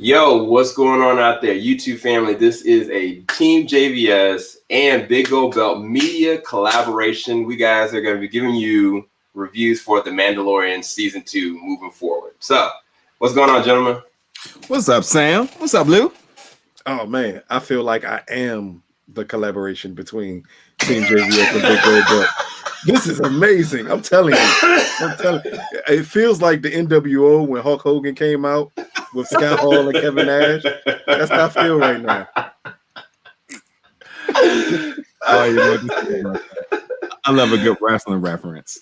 Yo, what's going on out there, YouTube family? This is a Team JVS and Big Gold Belt media collaboration. We guys are going to be giving you reviews for The Mandalorian Season 2 moving forward. So, what's going on, gentlemen? What's up, Sam? What's up, Lou? Oh, man, I feel like I am the collaboration between Team JVS and Big Gold Belt. This is amazing. I'm telling you. It feels like the NWO when Hulk Hogan came out with Scott Hall and Kevin Nash. That's how I feel right now. I love a good wrestling reference.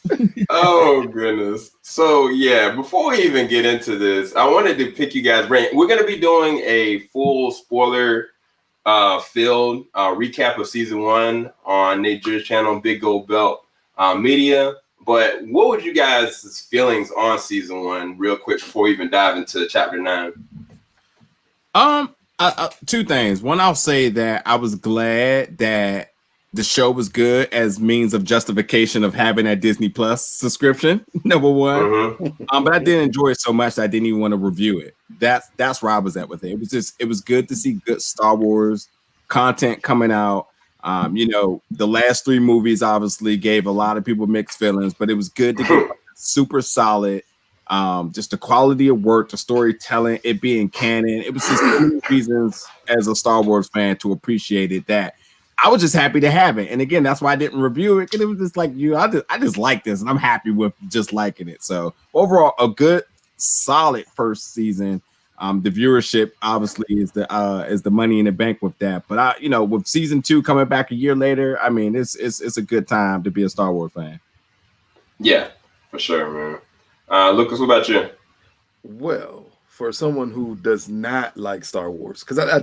Oh, goodness. So, yeah, before we even get into this, I wanted to pick you guys' brain. We're going to be doing a full spoiler filled recap of Season 1 on Nate Jur's channel, Big Gold Belt Media. But what would you guys' feelings on Season 1 real quick before we even dive into Chapter 9? Two things. One, I'll say that I was glad that the show was good as means of justification of having that Disney Plus subscription, number one. Mm-hmm. But I did enjoy it so much that I didn't even want to review it. That's where I was at with it. It was good to see good Star Wars content coming out. The last 3 movies obviously gave a lot of people mixed feelings, but it was good to get super solid. Just the quality of work, the storytelling, it being canon. It was just many reasons as a Star Wars fan to appreciate it that I was just happy to have it. And again, that's why I didn't review it. And it was just like I just like this and I'm happy with just liking it. So overall, a good, solid first season. The viewership obviously is the money in the bank with that. But with Season 2 coming back a year later, I mean, it's a good time to be a Star Wars fan. Yeah, for sure, man. Lucas, what about you? Well, for someone who does not like Star Wars, because I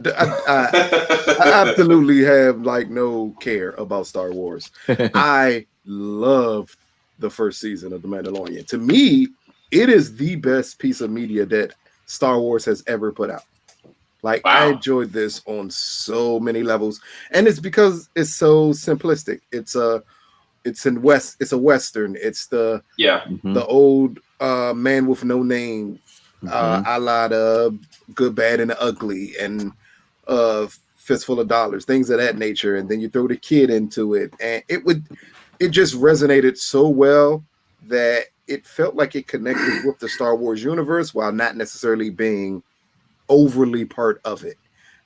absolutely have no care about Star Wars. I loved the first season of The Mandalorian. To me, it is the best piece of media that Star Wars has ever put out. Wow. I enjoyed this on so many levels, and it's because it's so simplistic. It's a Western. It's the old man with no name, a lot of Good, Bad, and the Ugly, and Fistful of Dollars, things of that nature. And then you throw the kid into it, and it just resonated so well that it felt like it connected with the Star Wars universe while not necessarily being overly part of it.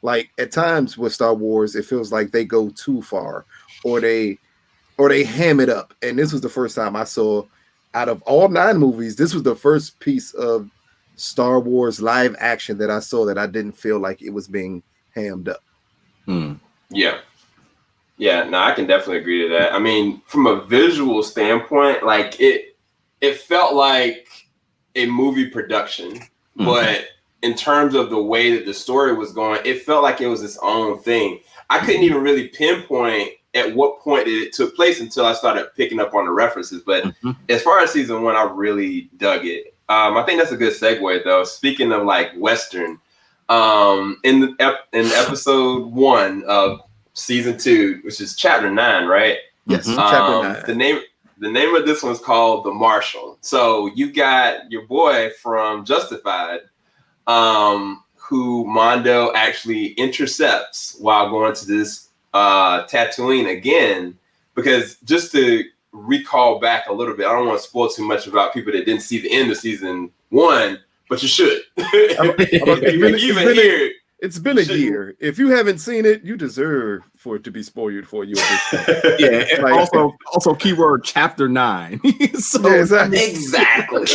Like at times with Star Wars, it feels like they go too far, or they ham it up. And this was the first time I saw, out of all 9 movies, this was the first piece of Star Wars live action that I saw that I didn't feel like it was being hammed up. Yeah. Yeah, no, I can definitely agree to that. I mean, from a visual standpoint, it felt like a movie production, but in terms of the way that the story was going, it felt like it was its own thing. I couldn't even really pinpoint at what point it took place until I started picking up on the references. But as far as Season 1, I really dug it. I think that's a good segue, though. Speaking of Western, in episode 1 of Season 2, which is Chapter 9, right? Yes, Chapter 9. The name of this one's called The Marshal. So you got your boy from Justified, who Mondo actually intercepts while going to this Tatooine again, because just to recall back a little bit, I don't want to spoil too much about people that didn't see the end of Season 1, but you should. It's been a year. If you haven't seen it, you deserve for it to be spoiled for you. Yeah, and also keyword Chapter 9. So, yeah, exactly.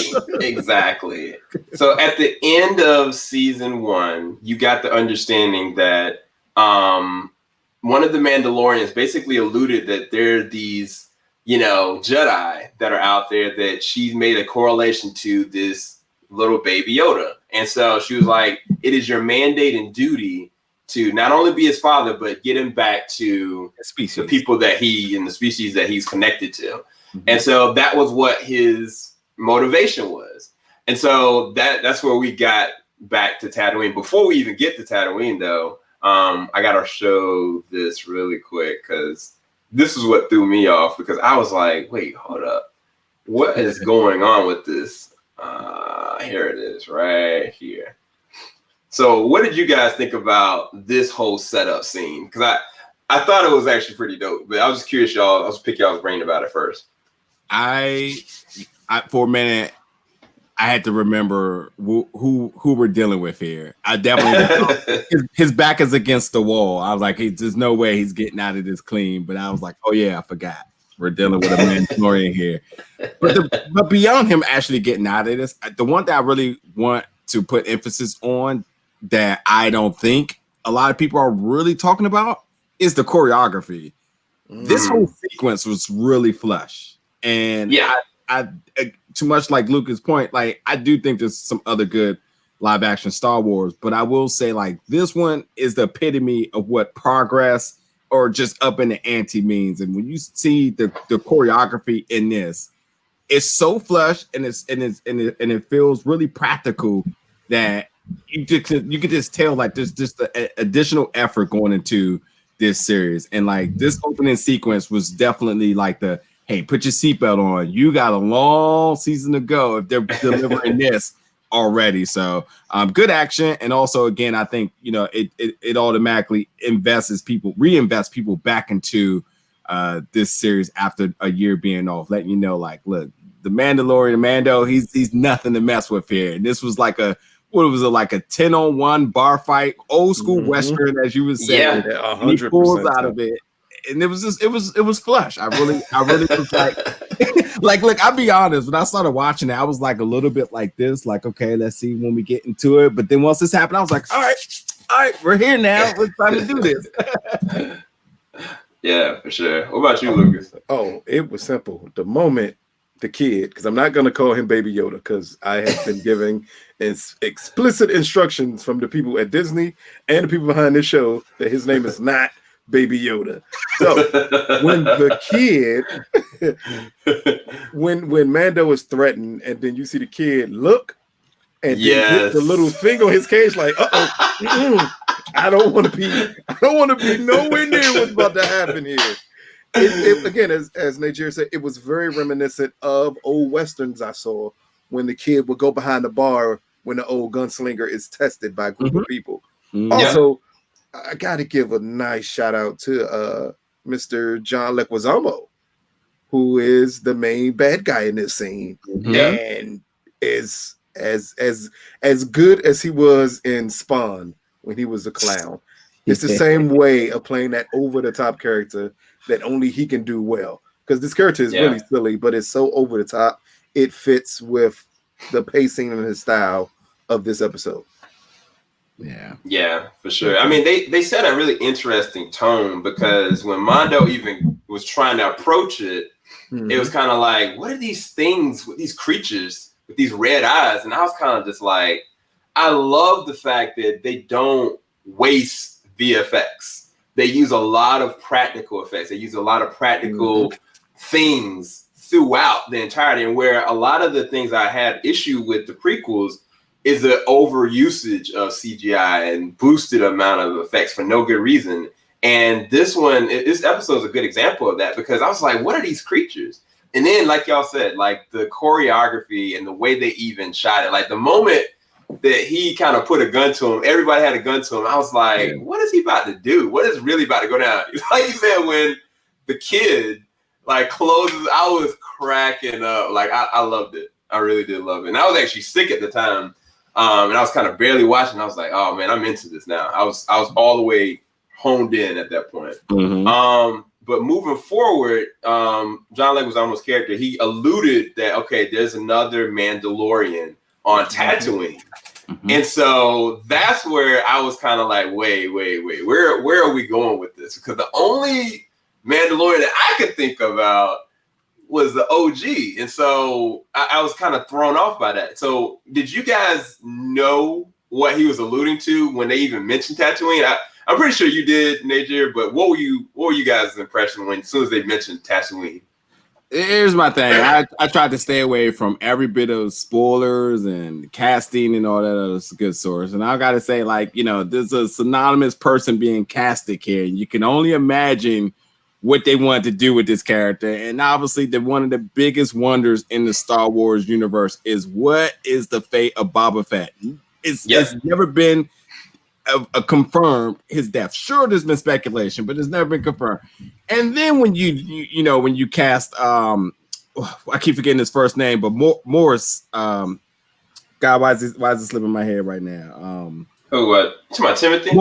So at the end of Season 1, you got the understanding that one of the Mandalorians basically alluded that there are these, Jedi that are out there that she's made a correlation to this little baby Yoda. And so she was like, it is your mandate and duty to not only be his father, but get him back to the people that the species that he's connected to. And so that was what his motivation was. And so that's where we got back to Tatooine. Before we even get to Tatooine, though, I got to show this really quick, because this is what threw me off, because I was like, wait, hold up. What is going on with this? Here it is right here. So what did you guys think about this whole setup scene? Because I thought it was actually pretty dope, but I was just curious, y'all. I was pick y'all's brain about it first. I for a minute, I had to remember who we're dealing with here. I definitely his back is against the wall. I was like, there's no way he's getting out of this clean. But I was like, oh yeah, I forgot. We're dealing with a Mandalorian here. But beyond him actually getting out of this, the one that I really want to put emphasis on that I don't think a lot of people are really talking about is the choreography. This whole sequence was really flush. And yeah, I too much like Lucas' point, like I do think there's some other good live action Star Wars, but I will say like this one is the epitome of what progress or just up in the ante means. And when you see the choreography in this, it's so flush and it feels really practical that you could just tell like there's just additional effort going into this series. And like this opening sequence was definitely like the hey, put your seatbelt on. You got a long season to go if they're delivering this already. So good action. And also, again, I think, it automatically reinvests people back into this series after a year being off, letting you know, like, look, the Mandalorian, Mando, he's nothing to mess with here. And this was like a 10-on-1 bar fight, old school Western, as you would say. Yeah, 100%. He pulls out of it. And it was flush. I really was like, look, I'll be honest. When I started watching it, I was like a little bit like this, like, okay, let's see when we get into it. But then once this happened, I was like, all right, we're here now. It's time to do this. Yeah, for sure. What about you, Lucas? Oh, it was simple. The moment the kid, because I'm not going to call him Baby Yoda, because I have been giving explicit instructions from the people at Disney and the people behind this show that his name is not Baby Yoda. So when the kid, when Mando is threatened, and then you see the kid look, and then hit the little thing on his cage, like, I don't want to be nowhere near what's about to happen here. It again, as Nigeria said, it was very reminiscent of old westerns I saw when the kid would go behind the bar when the old gunslinger is tested by a group of people. Also, I got to give a nice shout out to Mr. John Leguizamo, who is the main bad guy in this scene, and is as good as he was in Spawn when he was a clown. It's the same way of playing that over the top character that only he can do well. Because this character is really silly, but it's so over the top. It fits with the pacing and the style of this episode. Yeah, for sure. I mean, they set a really interesting tone, because when Mando even was trying to approach it, it was kind of like, what are these things with these creatures with these red eyes? And I was kind of just like, I love the fact that they don't waste VFX. They use a lot of practical effects. They use a lot of practical things throughout the entirety, and where a lot of the things I had issue with the prequels is the over usage of CGI and boosted amount of effects for no good reason. And this episode is a good example of that, because I was like, what are these creatures? And then, like y'all said, like the choreography and the way they even shot it, like the moment that he kind of put a gun to him, everybody had a gun to him. I was like, what is he about to do? What is really about to go down? Like you said, when the kid like closes, I was cracking up. Like I loved it. I really did love it. And I was actually sick at the time. And I was kind of barely watching. I was like, oh man, I'm into this now. I was all the way honed in at that point. But moving forward, John Leguizamo's character, he alluded that, okay, there's another Mandalorian on Tatooine. And so that's where I was kind of like, wait, where are we going with this? Because the only Mandalorian that I could think about was the OG. And so I was kind of thrown off by that. So did you guys know what he was alluding to when they even mentioned Tatooine? I'm pretty sure you did, Najir, but what were you guys' impression as soon as they mentioned Tatooine? Here's my thing. I tried to stay away from every bit of spoilers and casting and all that other good source. And I got to say, like, there's a synonymous person being casted here. And you can only imagine what they wanted to do with this character. And obviously, one of the biggest wonders in the Star Wars universe is, what is the fate of Boba Fett? It's never been a confirmed his death. Sure, there's been speculation, but it's never been confirmed. And then when when you cast I keep forgetting his first name, but Morris. God, why is it slipping my head right now? Who? It's my Timothy.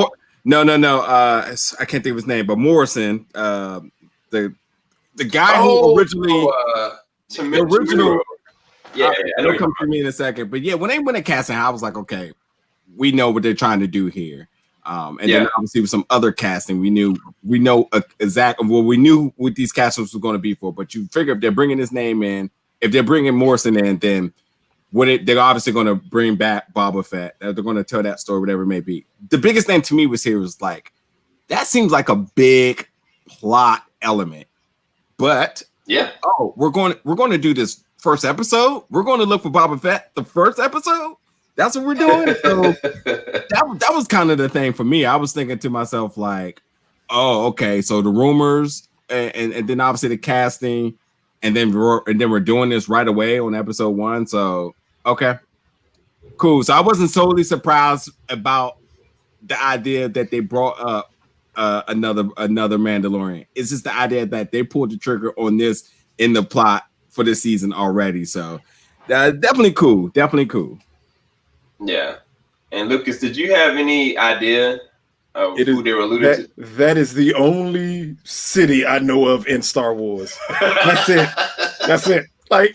No. I can't think of his name, but Morrison, the guy who originally the original. It'll come to me in a second. But yeah, when they went to casting, I was like, okay, we know what they're trying to do here. Then obviously with some other casting, we know exactly we knew what these castings were going to be for. But you figure if they're bringing his name in, if they're bringing Morrison in, then they're obviously going to bring back Boba Fett. They're going to tell that story, whatever it may be. The biggest thing to me was like, that seems like a big plot element. But we're going to do this first episode. We're going to look for Boba Fett the first episode. That's what we're doing. So that was kind of the thing for me. I was thinking to myself like, oh, okay. So the rumors and then obviously the casting, and then we're doing this right away on episode 1. So okay, cool. So I wasn't totally surprised about the idea that they brought up another Mandalorian. It's just the idea that they pulled the trigger on this in the plot for this season already. So definitely cool. Yeah. And Lucas, did you have any idea of who they were alluding to? That is the only city I know of in Star Wars. That's it. Like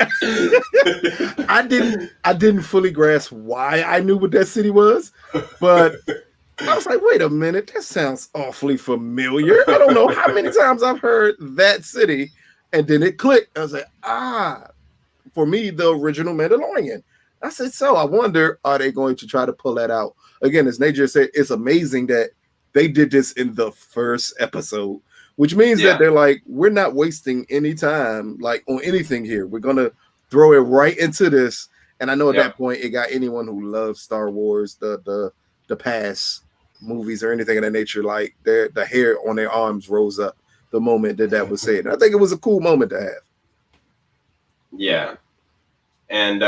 I didn't fully grasp why I knew what that city was, but I was like, wait a minute, that sounds awfully familiar. I don't know how many times I've heard that city, and then it clicked. I was like, for me, the original Mandalorian. I said, so I wonder, are they going to try to pull that out? Again, as Nature said, it's amazing that they did this in the first episode, which means that they're like, we're not wasting any time like on anything here. We're going to throw it right into this. And I know at that point, it got anyone who loves Star Wars, the past movies or anything of that nature, like the hair on their arms rose up the moment that was said. And I think it was a cool moment to have. Yeah. And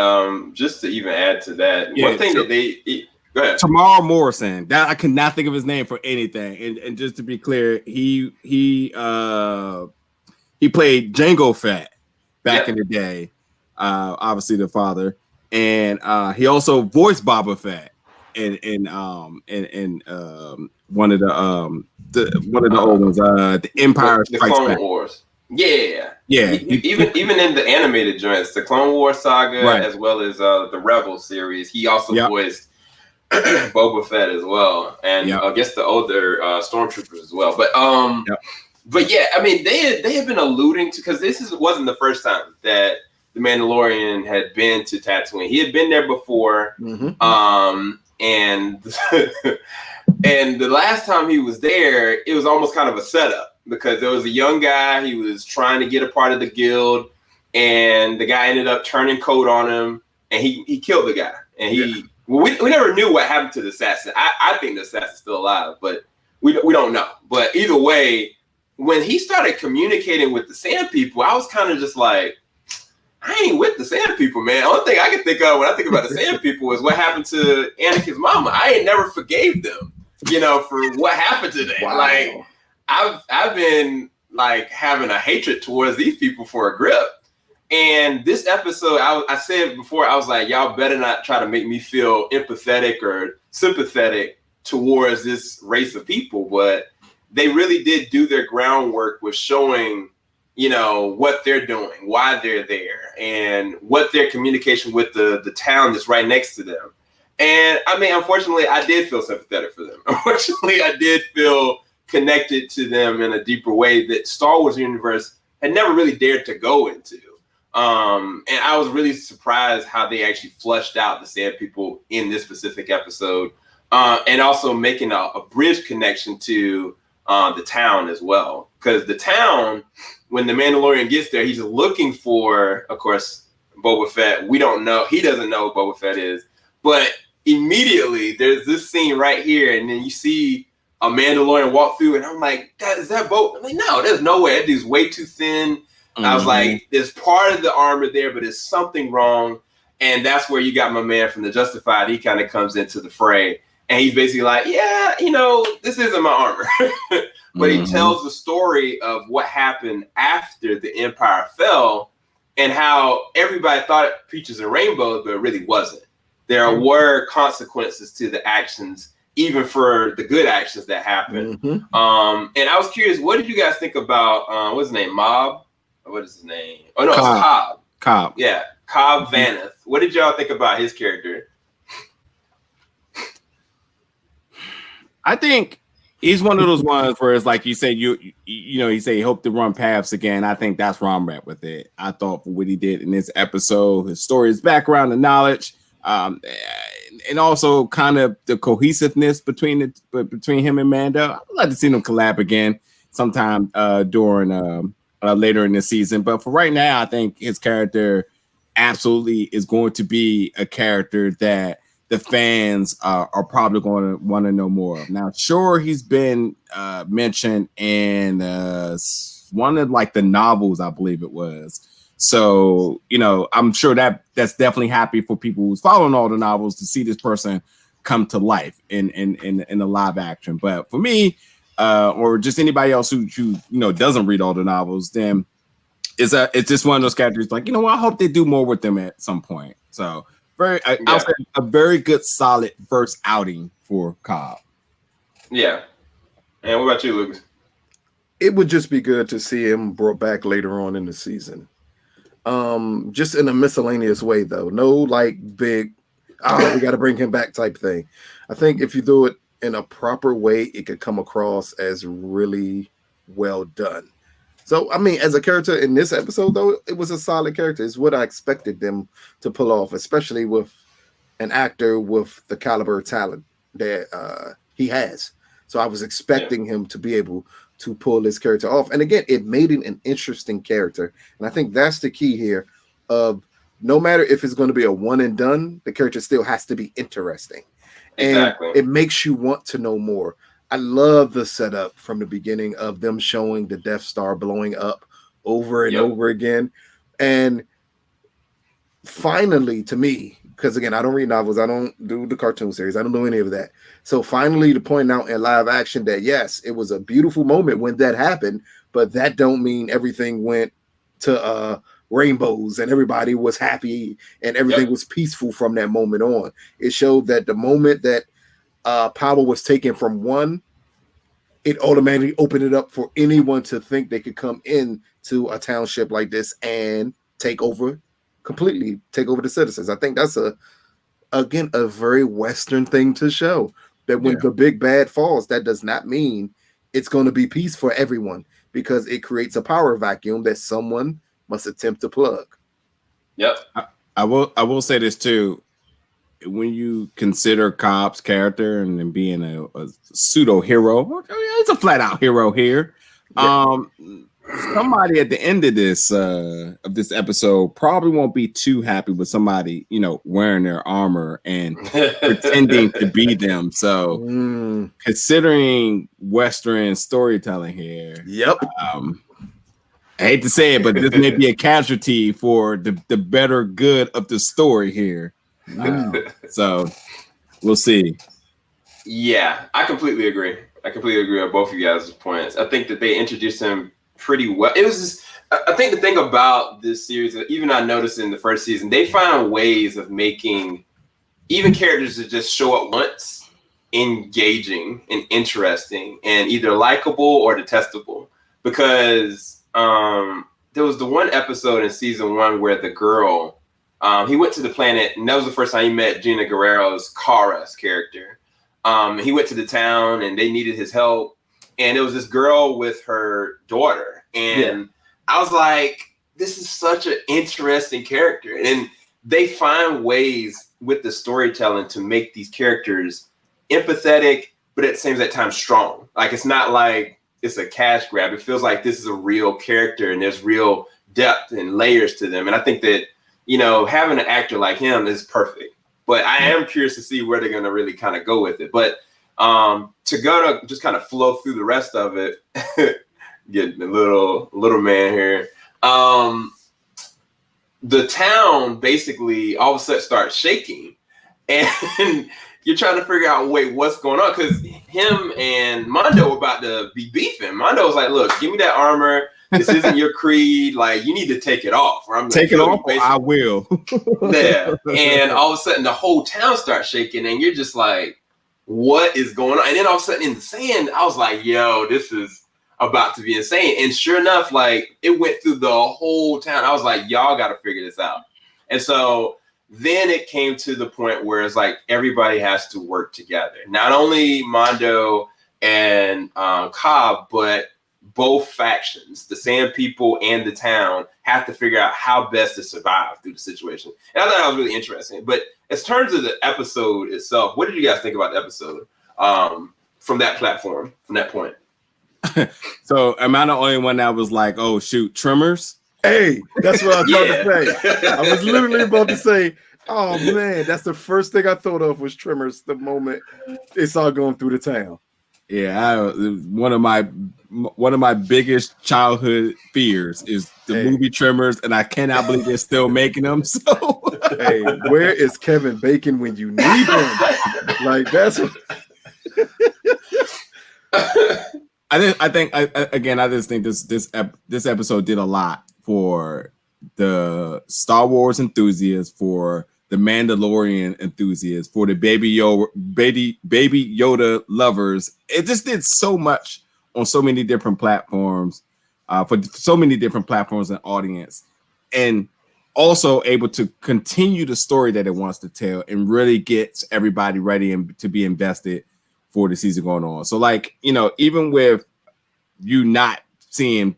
just to even add to that, one thing that go ahead. Tamar Morrison, that I could not think of his name for anything. And just to be clear, he played Jango Fett back in the day, obviously the father, and he also voiced Boba Fett in one of the old ones, the Empire Strikes Clone Back. Wars. Yeah. Even in the animated joints, the Clone Wars saga, as well as the Rebel series, he also voiced Boba Fett as well, and I guess the older stormtroopers as well. But yeah, I mean, they have been alluding to, because this wasn't the first time that the Mandalorian had been to Tatooine. He had been there before, and and the last time he was there, it was almost kind of a setup. Because there was a young guy, he was trying to get a part of the guild, and the guy ended up turning coat on him, and he killed the guy. And we never knew what happened to the assassin. I think the assassin's still alive, but we don't know. But either way, when he started communicating with the Sand People, I was kind of just like, I ain't with the Sand People, man. The only thing I can think of when I think about the Sand People is what happened to Anakin's mama. I ain't never forgave them, for what happened to them. Wow. Like, I've been like having a hatred towards these people for a grip. And this episode, I said before, I was like, y'all better not try to make me feel empathetic or sympathetic towards this race of people. But they really did do their groundwork with showing, what they're doing, why they're there, and what their communication with the town that's right next to them. And I mean, unfortunately, I did feel sympathetic for them. Unfortunately, I did feel connected to them in a deeper way that Star Wars universe had never really dared to go into. And I was really surprised how they actually fleshed out the Sand People in this specific episode, and also making a bridge connection to the town as well. Because the town, when the Mandalorian gets there, he's looking for, of course, Boba Fett. We don't know. He doesn't know what Boba Fett is. But immediately, there's this scene right here, and then you see a Mandalorian walk through, and I'm like, is that Boba? I'm like, no, there's no way. That dude's way too thin. I was like, there's part of the armor there, but there's something wrong. And that's where you got my man from the Justified. He kind of comes into the fray, and he's basically like, yeah, this isn't my armor. But he tells the story of what happened after the Empire fell and how everybody thought it peaches and rainbows, but it really wasn't. There were consequences to the actions, even for the good actions that happened. And I was curious, what did you guys think about, what's his name, Mob? What is his name? Oh, no, Cobb. It's Cobb. Cobb. Yeah, Cobb Vanth. What did y'all think about his character? I think he's one of those ones where it's like you say, you say he hoped to run paths again. I think that's where I'm at with it. I thought for what he did in this episode, his story, his background, the knowledge, and also kind of the cohesiveness between him and Mando. I'd like to see them collab again sometime during later in the season. But for right now, I think his character absolutely is going to be a character that the fans are probably going to want to know more of. Now, sure, he's been mentioned in one of like the novels, I believe it was. So, I'm sure that's definitely happy for people who's following all the novels to see this person come to life in a live action. But for me, or just anybody else who doesn't read all the novels, then it's just one of those characters like, I hope they do more with them at some point. So I'll say a very good, solid first outing for Cobb. Yeah. And what about you, Lucas? It would just be good to see him brought back later on in the season. Just in a miscellaneous way, though. No, like, big, we got to bring him back type thing. I think if you do it in a proper way, it could come across as really well done. So, I mean, as a character in this episode, though, it was a solid character. It's what I expected them to pull off, especially with an actor with the caliber of talent that he has. So I was expecting him to be able to pull this character off. And again, it made it an interesting character. And I think that's the key here of no matter if it's going to be a one and done, the character still has to be interesting. Exactly. And it makes you want to know more. I love the setup from the beginning of them showing the Death Star blowing up over and over again. And finally, to me, because again, I don't read novels, I don't do the cartoon series, I don't do any of that. So finally to point out in live action that yes, it was a beautiful moment when that happened, but that don't mean everything went to rainbows and everybody was happy and everything was peaceful from that moment on. It showed that the moment that power was taken from one, it automatically opened it up for anyone to think they could come in to a township like this and completely take over the citizens. I think that's a very Western thing to show that when the big bad falls, that does not mean it's going to be peace for everyone because it creates a power vacuum that someone must attempt to plug. Yep. I will say this too. When you consider Cobb's character and then being a pseudo hero, it's a flat out hero here. Somebody at the end of this episode probably won't be too happy with somebody, wearing their armor and pretending to be them. So considering Western storytelling here, I hate to say it, but this may be a casualty for the better good of the story here. So we'll see. Yeah, I completely agree. On both of you guys' points. I think that they introduced him pretty well. It was just, I think the thing about this series, even I noticed in the first season, they found ways of making even characters that just show up once engaging and interesting and either likable or detestable. Because there was the one episode in season 1 where the girl, he went to the planet, and that was the first time he met Gina Guerrero's Kara's character. He went to the town, and they needed his help. And it was this girl with her daughter. And I was like, this is such an interesting character. And they find ways with the storytelling to make these characters empathetic, but at the same time strong. Like, it's not like it's a cash grab. It feels like this is a real character, and there's real depth and layers to them. And I think that, having an actor like him is perfect. But I am curious to see where they're going to really kind of go with it. But to go to just kind of flow through the rest of it, getting a little man here. the town basically all of a sudden starts shaking, and you're trying to figure out, wait, what's going on? Because him and Mondo were about to be beefing. Mondo was like, look, give me that armor. This isn't your creed. Like, you need to take it off, or I'm gonna take it off. you, I will. Yeah. And all of a sudden, the whole town starts shaking, and you're just like, what is going on? And then all of a sudden, in the sand, I was like, yo, this is about to be insane. And sure enough, like, it went through the whole town. I was like, y'all got to figure this out. And so then it came to the point where it's like everybody has to work together. Not only Mondo and Cobb, but both factions, the Sand People and the town, have to figure out how best to survive through the situation. And I thought that was really interesting. But in terms of the episode itself, what did you guys think about the episode from that platform, from that point? So am I the only one that was like, oh, shoot, Tremors? Hey, that's what I was about to say. I was literally about to say, oh man, that's the first thing I thought of was Tremors the moment they saw going through the town. Yeah, one of my biggest childhood fears is the movie Tremors, and I cannot believe they're still making them. So, hey, where is Kevin Bacon when you need him? Like that's what. I just think this episode did a lot for the Star Wars enthusiasts, for the Mandalorian enthusiasts, for the Baby Yoda lovers. It just did so much on so many different platforms, for so many different platforms and audience, and also able to continue the story that it wants to tell and really gets everybody ready and to be invested for the season going on. So, like, you know, even with you not seeing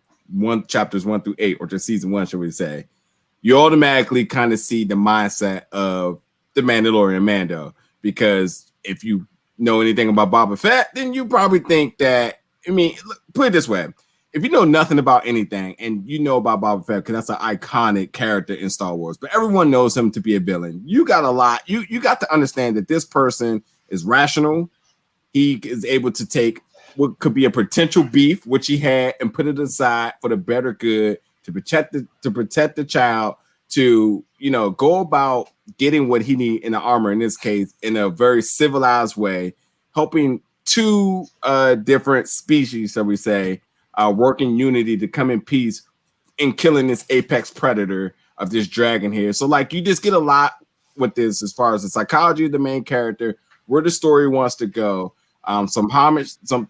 chapters 1 through 8, or just season 1, should we say, you automatically kind of see the mindset of the Mandalorian Mando, because if you know anything about Boba Fett, then you probably think that, I mean, put it this way, if you know nothing about anything and you know about Boba Fett, because that's an iconic character in Star Wars, but everyone knows him to be a villain, you got to understand that this person is rational. He is able to take what could be a potential beef, which he had, and put it aside for the better good, to protect the child, to, you know, go about getting what he needs in the armor, in this case, in a very civilized way, helping two different species, so we say, work in unity to come in peace in killing this apex predator of this dragon here. So, like, you just get a lot with this as far as the psychology of the main character, where the story wants to go. Some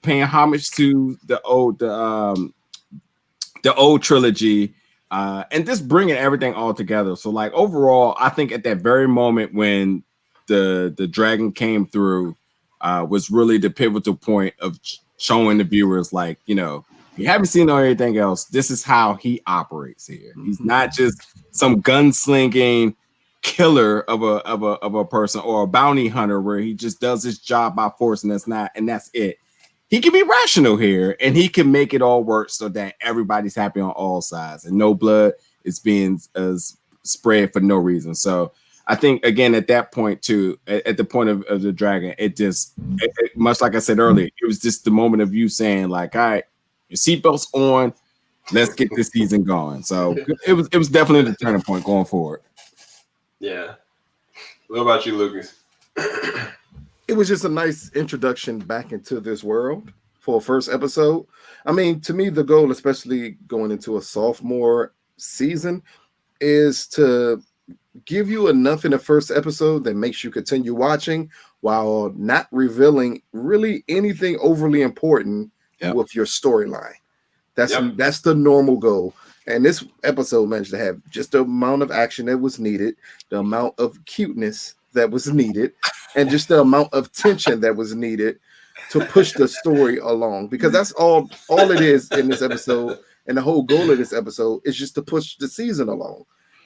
paying homage to the old trilogy, and just bringing everything all together. So, like, overall, I think at that very moment when the dragon came through, was really the pivotal point of showing the viewers, like, you know, if you haven't seen anything else, this is how he operates here. He's not just some gunslinging killer of a person, or a bounty hunter where he just does his job by force, and that's it. He can be rational here, and he can make it all work so that everybody's happy on all sides, and no blood is being spread for no reason. So I think, again, at that point too, at the point of the dragon, it much like I said earlier, it was just the moment of you saying, like, all right, your seatbelt's on, let's get this season going. So it was definitely the turning point going forward. Yeah. What about you, Lucas? It was just a nice introduction back into this world for a first episode. I mean, to me, the goal, especially going into a sophomore season, is to give you enough in the first episode that makes you continue watching while not revealing really anything overly important with your storyline. That's the normal goal. And this episode managed to have just the amount of action that was needed, the amount of cuteness that was needed, and just the amount of tension that was needed to push the story along. Because that's all it is in this episode. And the whole goal of this episode is just to push the season along.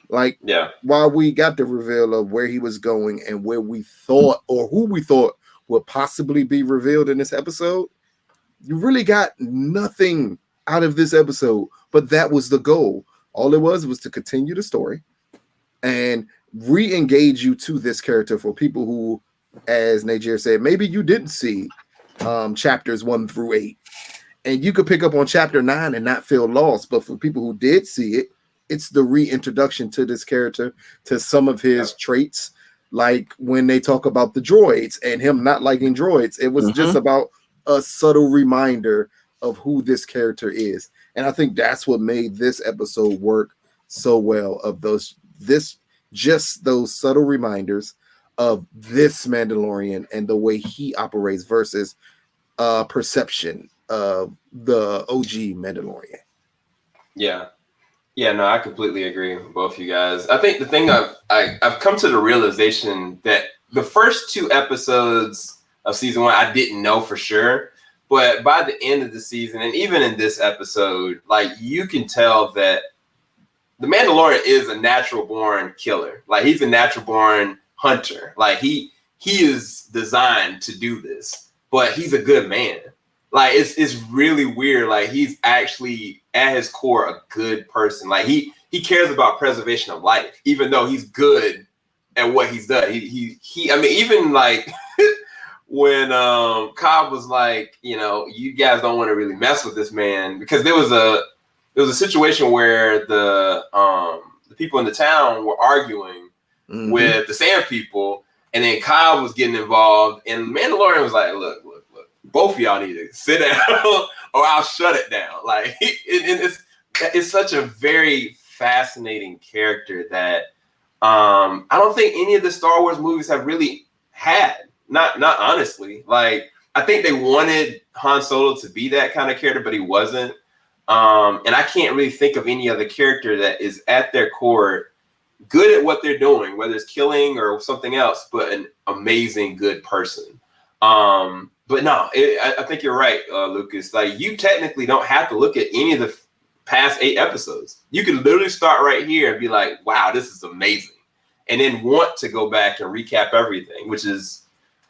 Like, while we got the reveal of where he was going and where we thought, or who we thought would possibly be revealed in this episode, you really got nothing out of this episode. But that was the goal. All it was to continue the story and re-engage you to this character for people who, as Najir said, maybe you didn't see chapters 1 through 8. And you could pick up on chapter 9 and not feel lost. But for people who did see it, it's the reintroduction to this character, to some of his traits. Like when they talk about the droids and him not liking droids, it was just about a subtle reminder of who this character is. And I think that's what made this episode work so well, of those subtle reminders of this Mandalorian and the way he operates versus perception of the OG Mandalorian. Yeah, no, I completely agree with both of you guys. I think the thing I've come to the realization that the first 2 episodes of season 1, I didn't know for sure. But by the end of the season, and even in this episode, like, you can tell that the Mandalorian is a natural born killer. Like, he's a natural born hunter. Like, he is designed to do this, but he's a good man. Like, it's really weird. Like, he's actually at his core a good person. Like, he cares about preservation of life, even though he's good at what he's done. I mean, even like when Cobb was like, you know, you guys don't want to really mess with this man, because there was a situation where the people in the town were arguing with the Sand people, and then Cobb was getting involved, and Mandalorian was like, look, both of y'all need to sit down or I'll shut it down. Like, it's such a very fascinating character that I don't think any of the Star Wars movies have really had. Not honestly. Like, I think they wanted Han Solo to be that kind of character, but he wasn't. And I can't really think of any other character that is at their core good at what they're doing, whether it's killing or something else, but an amazing good person. But no, I think you're right, Lucas. Like, you technically don't have to look at any of the past 8 episodes. You can literally start right here and be like, wow, this is amazing. And then want to go back and recap everything, which is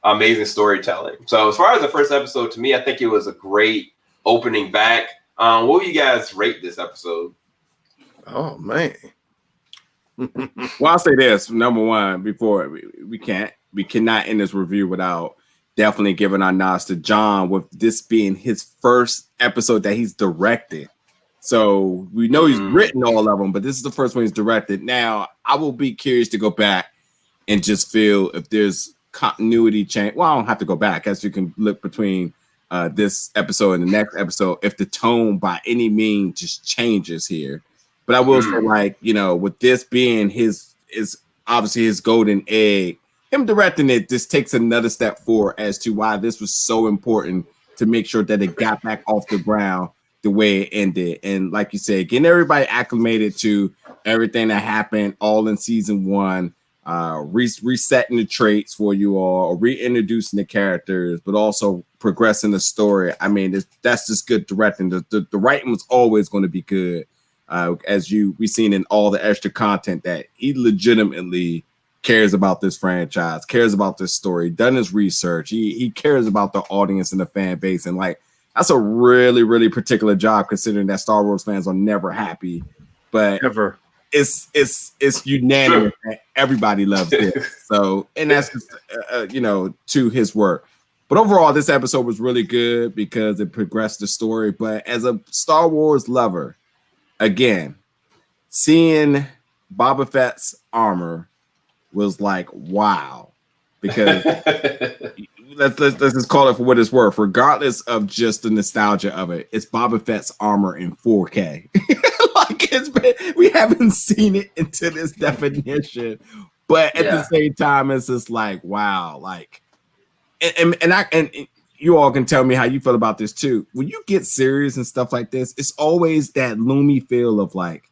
amazing storytelling. So as far as the first episode, to me, I think it was a great opening back. What will you guys rate this episode? Oh, man. Well, I'll say this. Number one, before we cannot end this review without definitely giving our nods to John, with this being his first episode that he's directed. So we know he's written all of them, but this is the first one he's directed. Now, I will be curious to go back and just feel if there's continuity change. Well, I don't have to go back, as you can look between this episode and the next episode, if the tone by any means just changes here. But I will say, like, you know, with this being his obviously his golden egg, him directing it just takes another step forward as to why this was so important to make sure that it got back off the ground the way it ended. And like you said, getting everybody acclimated to everything that happened all in season 1, resetting the traits for you all, reintroducing the characters, but also progressing the story. I mean, that's just good directing. The writing was always going to be good. As we've seen in all the extra content, that he legitimately cares about this franchise, cares about this story, done his research. He cares about the audience and the fan base. And like, that's a really, really particular job, considering that Star Wars fans are never happy, but ever. It's unanimous that everybody loves this. So, and that's just, you know, to his work. But overall, this episode was really good because it progressed the story. But as a Star Wars lover, again, seeing Boba Fett's armor was like, wow, because let's just call it for what it's worth. Regardless of just the nostalgia of it, it's Boba Fett's armor in 4K. Like, we haven't seen it into this definition, but at the same time, it's just like, wow, like, and you all can tell me how you feel about this too. When you get serious and stuff like this, it's always that loomy feel of like,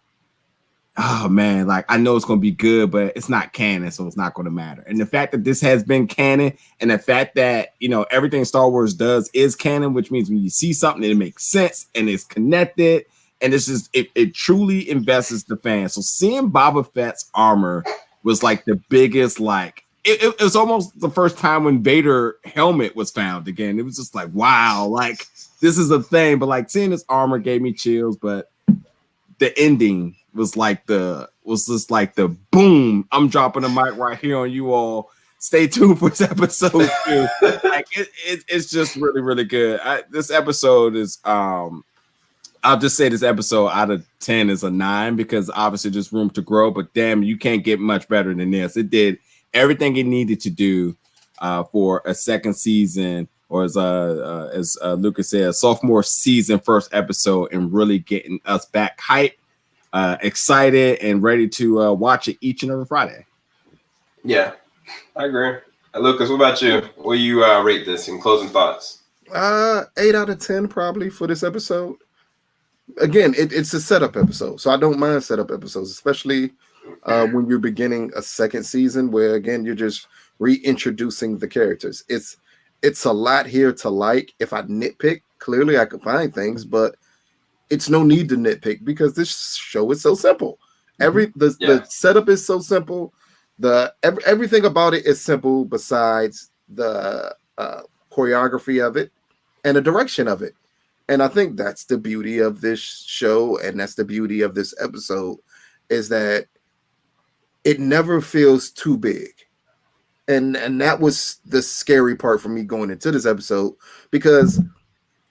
oh man, like, I know it's going to be good, but it's not canon, so it's not going to matter. And the fact that this has been canon, and the fact that, you know, everything Star Wars does is canon, which means when you see something, it makes sense and it's connected, and it's just, it truly invests the fans. So seeing Boba Fett's armor was like the biggest, like, it was almost the first time when Vader helmet was found again. It was just like, wow, like, this is a thing. But like, seeing his armor gave me chills, but the ending was just like the boom, I'm dropping the mic right here on you all. Stay tuned for this episode 2. Like, it's just really, really good. This episode is I'll just say this episode out of 10 is a 9 because obviously there's room to grow, but damn, you can't get much better than this. It did everything it needed to do for a second season, or as Lucas said, a sophomore season first episode, and really getting us back hyped, excited, and ready to watch it each and every Friday. Yeah, I agree. Lucas, what about you? What do you rate this in closing thoughts? 8 out of 10 probably for this episode. Again, it's a setup episode, so I don't mind setup episodes, especially when you're beginning a second season where, again, you're just reintroducing the characters. It's a lot here to like. If I nitpick, clearly I could find things, but it's no need to nitpick because this show is so simple. The setup is so simple. Everything about it is simple besides the choreography of it and the direction of it. And I think that's the beauty of this show, and that's the beauty of this episode, is that it never feels too big. And that was the scary part for me going into this episode, because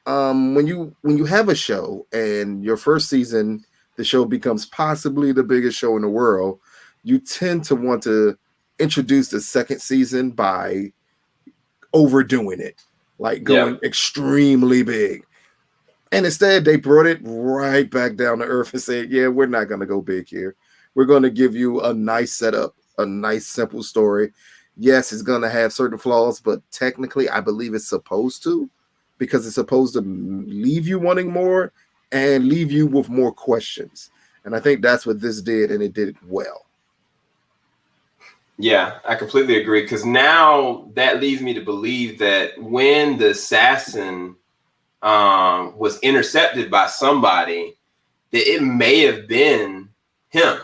when you have a show and your first season, the show becomes possibly the biggest show in the world, you tend to want to introduce the second season by overdoing it, like going extremely big. And instead, they brought it right back down to earth and said, yeah, we're not going to go big here. We're going to give you a nice setup, a nice, simple story. Yes, it's going to have certain flaws, but technically, I believe it's supposed to, because it's supposed to leave you wanting more and leave you with more questions. And I think that's what this did, and it did it well. Yeah, I completely agree, because now that leads me to believe that when the assassin was intercepted by somebody, that it may have been him,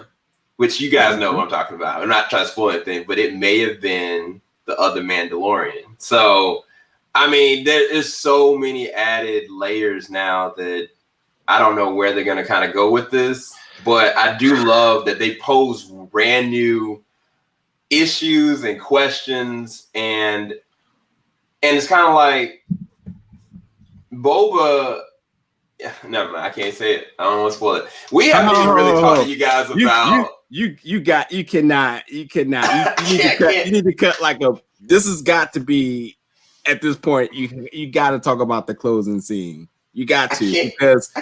which you guys know what I'm talking about. I'm not trying to spoil anything, but it may have been the other Mandalorian. So, I mean, there is so many added layers now that I don't know where they're going to kind of go with this, but I do love that they pose brand new issues and questions, and it's kind of like Boba. Never mind, I can't say it. I don't want to spoil it. We haven't even really talked to you guys about. You cannot. You need to cut like a. This has got to be at this point. You got to talk about the closing scene. You got to, because.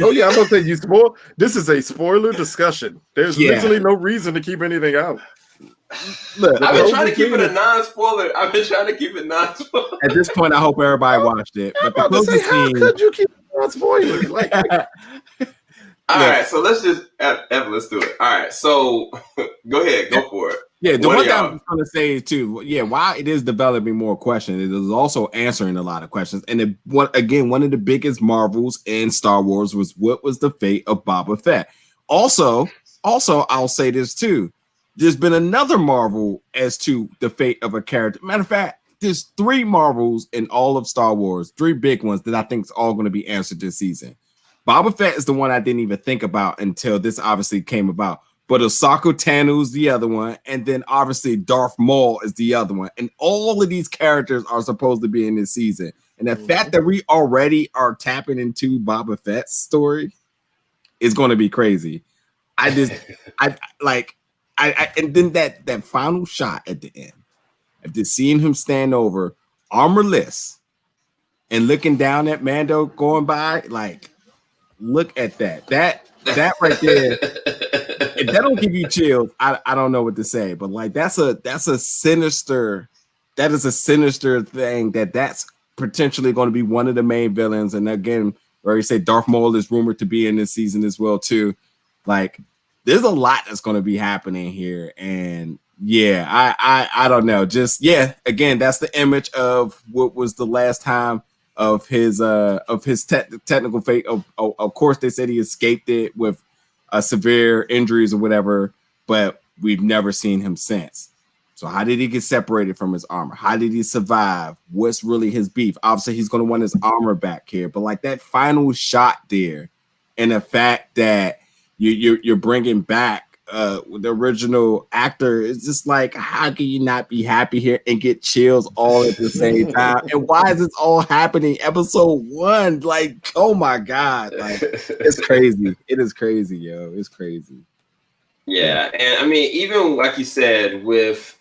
Oh yeah, I'm gonna say you spoil. This is a spoiler discussion. There's literally no reason to keep anything out. Look, I've been trying to keep it a non-spoiler. I've been trying to keep it non-spoiler. At this point, I hope everybody watched it. But the closing scene. How could you keep it non-spoiler? Like, all right, so let's just Evan, let's do it. All right, so go ahead, go for it. Yeah, the one thing I was going to say too, while it is developing more questions, it is also answering a lot of questions. And one of the biggest marvels in Star Wars was what was the fate of Boba Fett. Also, I'll say this too. There's been another marvel as to the fate of a character. Matter of fact, there's 3 marvels in all of Star Wars, 3 big ones that I think is all going to be answered this season. Boba Fett is the one I didn't even think about until this obviously came about. But Ahsoka Tano's the other one, and then obviously Darth Maul is the other one. And all of these characters are supposed to be in this season. And the fact that we already are tapping into Boba Fett's story is going to be crazy. And then that final shot at the end, after seeing him stand over armorless and looking down at Mando going by, like, look at that. That right there. If that don't give you chills, I don't know what to say. But like that is a sinister thing that's potentially going to be one of the main villains. And again, where you say Darth Maul is rumored to be in this season as well too. Like there's a lot that's going to be happening here. And yeah, I don't know. Just again, that's the image of what was the last time of his technical fate. Of course, they said he escaped it with severe injuries or whatever, but we've never seen him since. So how did he get separated from his armor? How did he survive? What's really his beef? Obviously, he's going to want his armor back here, but like that final shot there, and the fact that you're bringing back the original actor. It's just like, how can you not be happy here and get chills all at the same time? And why is this all happening episode 1? Like, oh my god, like it's crazy. It is crazy, yo. It's crazy. Yeah, and I mean, even like you said, with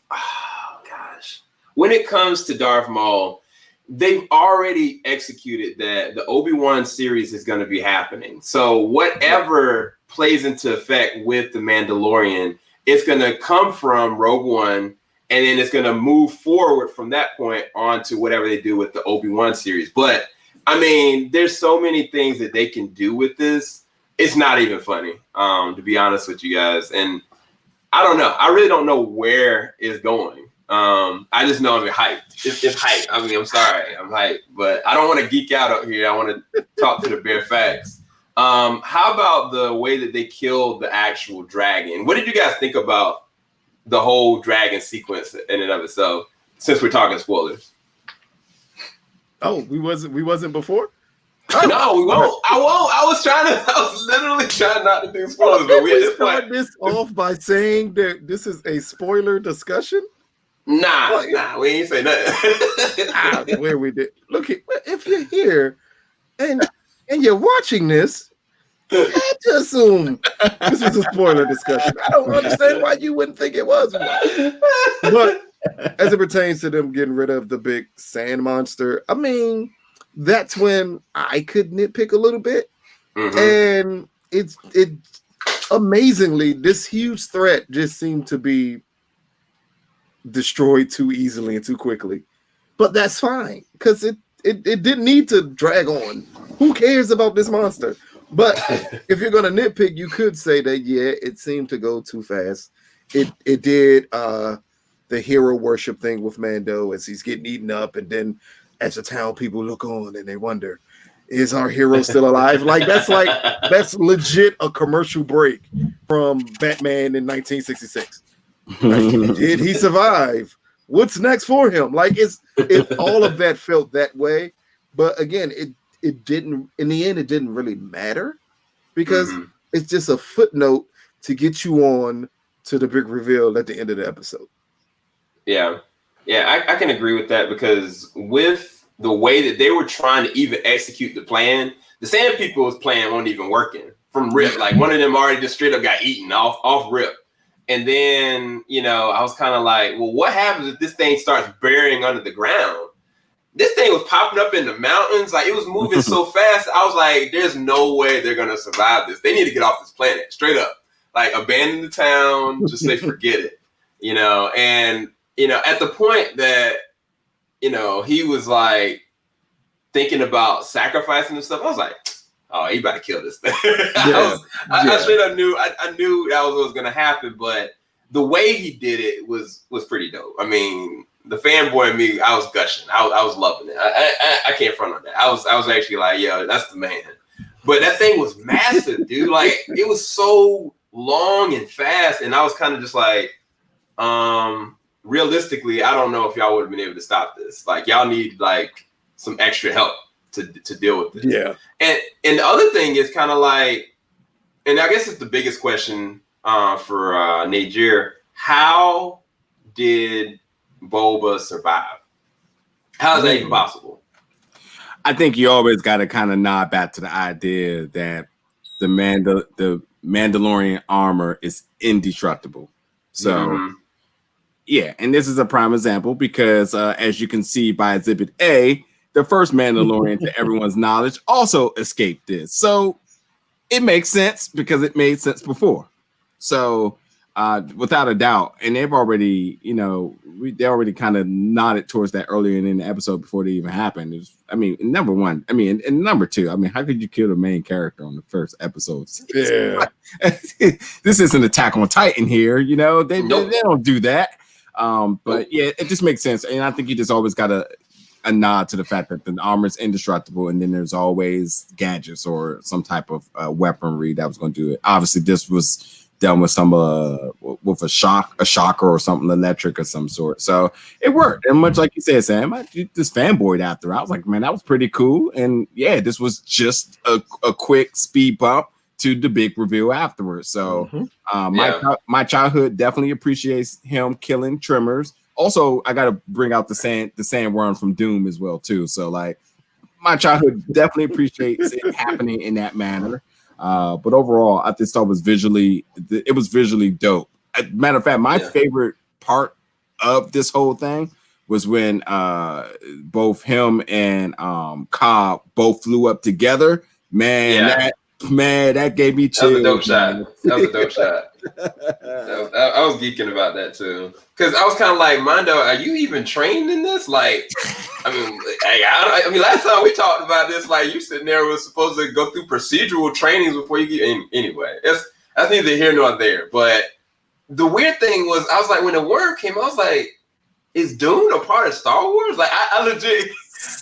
when it comes to Darth Maul, they've already executed that the Obi-Wan series is going to be happening. So whatever plays into effect with the Mandalorian, it's going to come from Rogue One, and then it's going to move forward from that point on to whatever they do with the Obi-Wan series. But I mean, there's so many things that they can do with this. It's not even funny, to be honest with you guys. And I don't know. I really don't know where it's going. I just know I'm hyped. It's hyped. I mean, I'm sorry. I'm hyped. But I don't want to geek out up here. I want to talk to the bare facts. How about the way that they killed the actual dragon? What did you guys think about the whole dragon sequence in and of itself, since we're talking spoilers? Oh, we wasn't before? No, we won't. I won't. I was literally trying not to do spoilers, but we start this off by saying that this is a spoiler discussion. Nah, we ain't say nothing. Where we did. Look, if you're here and you're watching this, you had to assume this is a spoiler discussion. I don't understand why you wouldn't think it was one. But as it pertains to them getting rid of the big sand monster, I mean, that's when I could nitpick a little bit. And it amazingly, this huge threat just seemed to be destroyed too easily and too quickly. But that's fine, because it didn't need to drag on. Who cares about this monster? But if you're gonna nitpick, you could say that it seemed to go too fast. It did the hero worship thing with Mando as he's getting eaten up, and then as the town people look on and they wonder, is our hero still alive? That's legit a commercial break from Batman in 1966. Like, did he survive? What's next for him? Like, if all of that felt that way, but again, it didn't. In the end, it didn't really matter, because it's just a footnote to get you on to the big reveal at the end of the episode. Yeah, I can agree with that, because with the way that they were trying to even execute the plan, the Sand People's plan wasn't even working from rip. Like, one of them already just straight up got eaten off rip. And then, I was kind of like, well, what happens if this thing starts burying under the ground? This thing was popping up in the mountains. Like, it was moving so fast. I was like, there's no way they're going to survive this. They need to get off this planet straight up. Like, abandon the town, just say, forget it, and, at the point that, he was like thinking about sacrificing and stuff, I was like, oh, he about to kill this thing. I straight up knew, I knew that was what was going to happen, but the way he did it was pretty dope. I mean, the fanboy in me, I was gushing. I was loving it. I can't front on that. I was actually like, yo, that's the man. But that thing was massive, dude. Like, it was so long and fast, and I was kind of just like, realistically, I don't know if y'all would have been able to stop this. Like, y'all need like some extra help to deal with this. Yeah. And the other thing is kind of like, and I guess it's the biggest question for Najir, how did Boba survive? How is that even possible? I think you always got to kind of nod back to the idea that the Mandalorian armor is indestructible. So, yeah, and this is a prime example because as you can see by Exhibit A, the first Mandalorian, to everyone's knowledge, also escaped this. So it makes sense because it made sense before. So without a doubt, and they've already, they already kind of nodded towards that earlier in the episode before they even happened. It was, number one, and number two, how could you kill the main character on the first episode? Yeah. This isn't Attack on Titan here, they don't do that. But yeah, it just makes sense. And I think you just always got a nod to the fact that the armor is indestructible, and then there's always gadgets or some type of weaponry that was going to do it. Obviously, this was done with some with a shocker or something electric or some sort. So it worked. And much like you said, Sam, I just fanboyed after. I was like, man, that was pretty cool. And yeah, this was just a quick speed bump to the big reveal afterwards. So my childhood definitely appreciates him killing Tremors. Also, I got to bring out the sandworm from Doom as well too. So like my childhood definitely appreciates it happening in that manner. But overall, I just thought it was visually dope. Matter of fact, my favorite part of this whole thing was when both him and Cobb both flew up together. Man, that gave me chills. That was a dope shot. I was geeking about that too, because I was kind of like, Mondo, are you even trained in this? Like, I mean, last time we talked about this, like you sitting there was supposed to go through procedural trainings before you get in. Anyway, that's neither here nor there. But the weird thing was, I was like, when the word came, I was like, is Dune a part of Star Wars? Like, I legit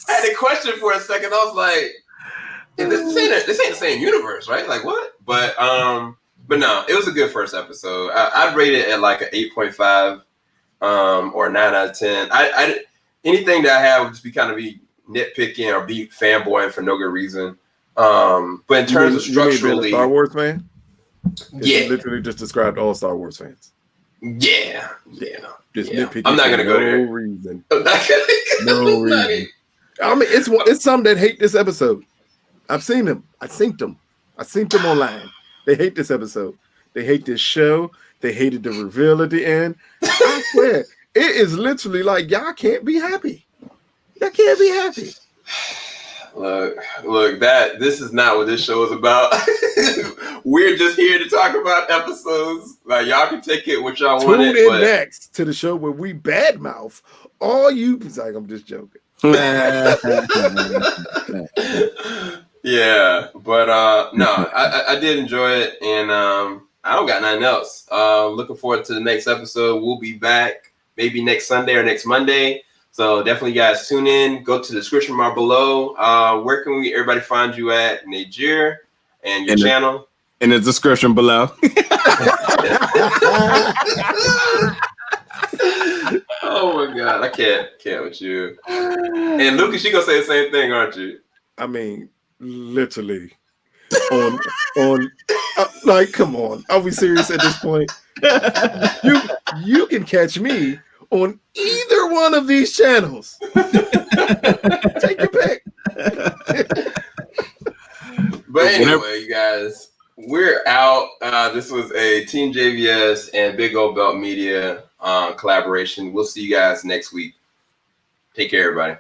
had a question for a second. I was like, this ain't the same universe, right? Like, what? But no, it was a good first episode. I'd rate it at like an 8.5 or a 9 out of 10. I anything that I have would just be kind of be nitpicking or be fanboying for no good reason. But in terms of structurally, Star Wars fan, yeah, you literally just described all Star Wars fans. Yeah. Just nitpicking. I'm not gonna go there. No reason. No reason. I mean, it's some that hate this episode. I've seen them. I synced them online. They hate this episode. They hate this show. They hated the reveal at the end. I swear, it is literally like y'all can't be happy. Y'all can't be happy. Look, this is not what this show is about. We're just here to talk about episodes. Like, y'all can take it what y'all want. Tune in next to the show where we badmouth all you. Like, I'm just joking. Yeah, but no, I did enjoy it, and I don't got nothing else. Looking forward to the next episode. We'll be back maybe next Sunday or next Monday. So definitely, guys, tune in. Go to the description bar below. Where can everybody find you at, Najir, and your channel? In the description below. Oh my God, I can't with you. And Lucas, you gonna say the same thing, aren't you? I mean, literally. on like, come on, are we serious at this point? You can catch me on either one of these channels. Take your pick. But anyway, you guys, we're out. This was a Team JVS and Big Old Belt Media collaboration. We'll see you guys next week. Take care, everybody.